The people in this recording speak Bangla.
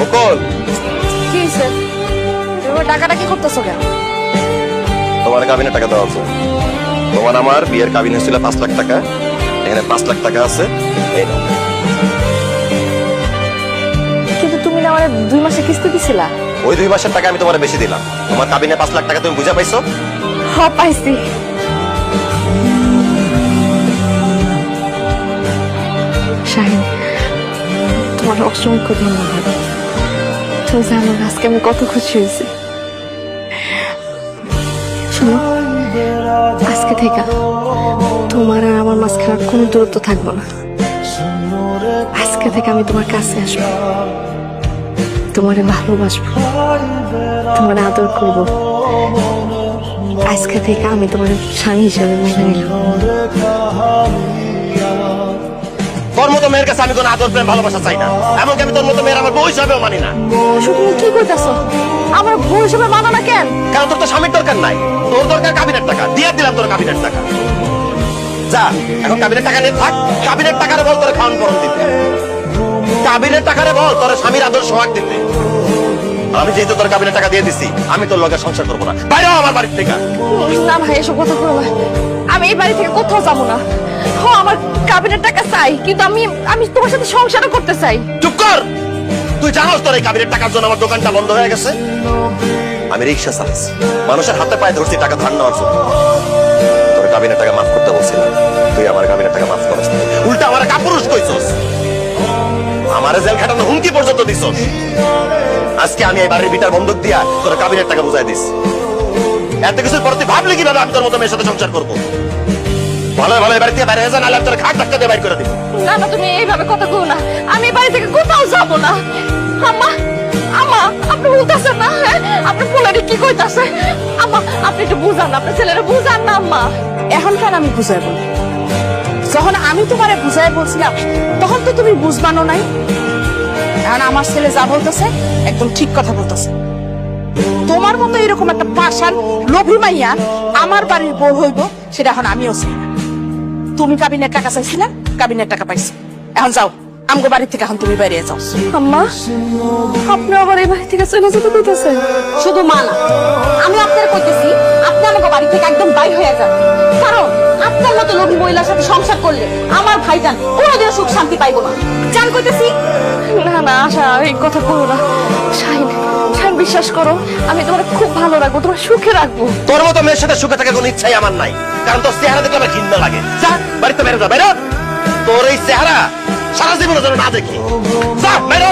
বকুল, কি হয়েছে? এবার টাকাটা কি করতেছো কেন? তোমার কাবিনে টাকা দেওয়া আছে। তোমার আমার বিয়ের কাবিন হয়েছিল 5 লাখ টাকা, এখানে 5 লাখ টাকা আছে। এই নাও। কিন্তু তুমি না আমার 2 মাসে কিস্তি দিছিলা। ওই 2 মাসের টাকা আমি তোমার বেশি দিলাম। তোমার কাবিনে 5 লাখ টাকা তুমি বুঝা পাইছো? পাইছি। শাহিন, তোমার অসংখ্য ধন্যবাদ। তুমি জানো না আজকে আমি কত খুশি হয়েছি। শোনো, আজকে থেকে তোমার আর আমার মাঝখানে আর কোনো দূরত্ব থাকবো না। আজকে থেকে আমি তোমার কাছে আসবো, তোমারে ভালোবাসবো, তোমার আদর করব। আজকে থেকে আমি তোমার স্বামী হিসেবে মেনে নিলাম। তোর মতো মেয়ের কাছে আমি কোনো আদর প্রেম ভালোবাসা চাই না। এমনকি আমি তোর মতো মেয়ের আমার বউ হিসাবেও মানি না। তুমি কি কইতাছো? আমার বউ হিসেবে মানো না কেন? কারণ তোর তো স্বামীর দরকার নাই, তোর দরকার কাবিনের টাকা। দিয়ে দিলাম তোর কাবিনের টাকা। যা, এখন কাবিনের টাকা নিয়ে থাক। কাবিনের টাকারে বল তোর খাওয়ান পরন দিতে। কাবিনের টাকারে বল তোর স্বামীর আদর সোহাগ দিতে। আমি যেহেতু তোর কাবিনের টাকা দিয়ে দিছি, আমি তোর লগে সংসার করবো না। বাইরে হ আমার বাড়ির থেকে। না ভাই, এসব কথা করো না। আমি এই বাড়ি থেকে কোথাও যাবো না। আমার কাবিনের টাকা চাই, কিন্তু আমি আমি তোমার সাথে সংসারও করতে চাই। চুপ কর। তুই জানোস তোর এই কাবিনের টাকার জন্য আমার দোকানটা বন্ধ হয়ে গেছে। আমি রিক্সা চালাইছি, মানুষের হাতে পায়ে ধরছি টাকা ধার নেওয়ার জন্য। তোর কাবিনের টাকা মাফ করতে বলছিলাম, তুই আমার কাবিনের টাকা মাফ করস না। উল্টা আমার কাপুরুষ কইছস, আমার জেল খাটানো হুমকি পর্যন্ত দিছস। আজকে আমি এই বাড়ির বিটার বন্ধক দিয়া তোর কাবিনের টাকা বুঝাই দিস। এত কিছুর পর তুই ভাবলি কিভাবে আমি তোর মতো মেয়ের সাথে সংসার করবো? ভালো ভালো বাড়ি থেকে বাইরে যান, আলাদা তোর ঘাট ধাক্কা দিয়ে বাইর করে দিব। না না, তুমি এইভাবে কথা কও না। আমি এই বাড়ি থেকে কোথাও যাবো না। আম্মা, আম্মা, আপনি বলতেছেন না? আপনি পোলারে কি কইতাছে? আম্মা, আপনি একটু বুঝান, আপনার ছেলেরা বুঝান না। আম্মা, এখন কেন আমি বুঝাই বলবো? যখন আমি তোমারে বুঝাই বলছিলাম তখন তো তুমি বুঝবানো নাই। এখন আমার ছেলে যা বলতেছে একদম ঠিক কথা বলতেছে। তোমার মতো এরকম একটা পাষাণ লোভী মাইয়া আমার বাড়ির বউ হইব, সেটা এখন আমিও চাই না। তুমি কাবিনের টাকা চাইছিলা, কাবিনের টাকা পাইছি। এখন যাও আমগো বাড়ি থেকে, এখন তুমি বাইরে যাও। আম্মা, আপনি আবার এই বাড়ি থেকে চলে যেতে কইতাছেন? শুধু মা না, আমি আপনার কইতেছি আপনি আমাকে বাড়ি থেকে একদম বাইর হয়ে যান। কারণ আপনার মতো লোভী মহিলার সাথে সংসার করলে আমার ভাইজান কোনোদিনও সুখ শান্তি পাইবো না। জান কইতেছি। না না আশা, এই কথা করো না। শাহিন, শাহিন, বিশ্বাস করো, আমি তোমার খুব ভালো রাখবো, তোমার সুখে রাখবো। তোর মতো মেয়ের সাথে সুখে থাকার কোনো ইচ্ছাই আমার নাই। কারণ তোর চেহারা দেখলে আমার ঘৃণা লাগে। যা বাড়িতে বেরো, যা বেরো। তোর এই চেহারা সারা জীবনের জন্য না দেখি। যা বেরো।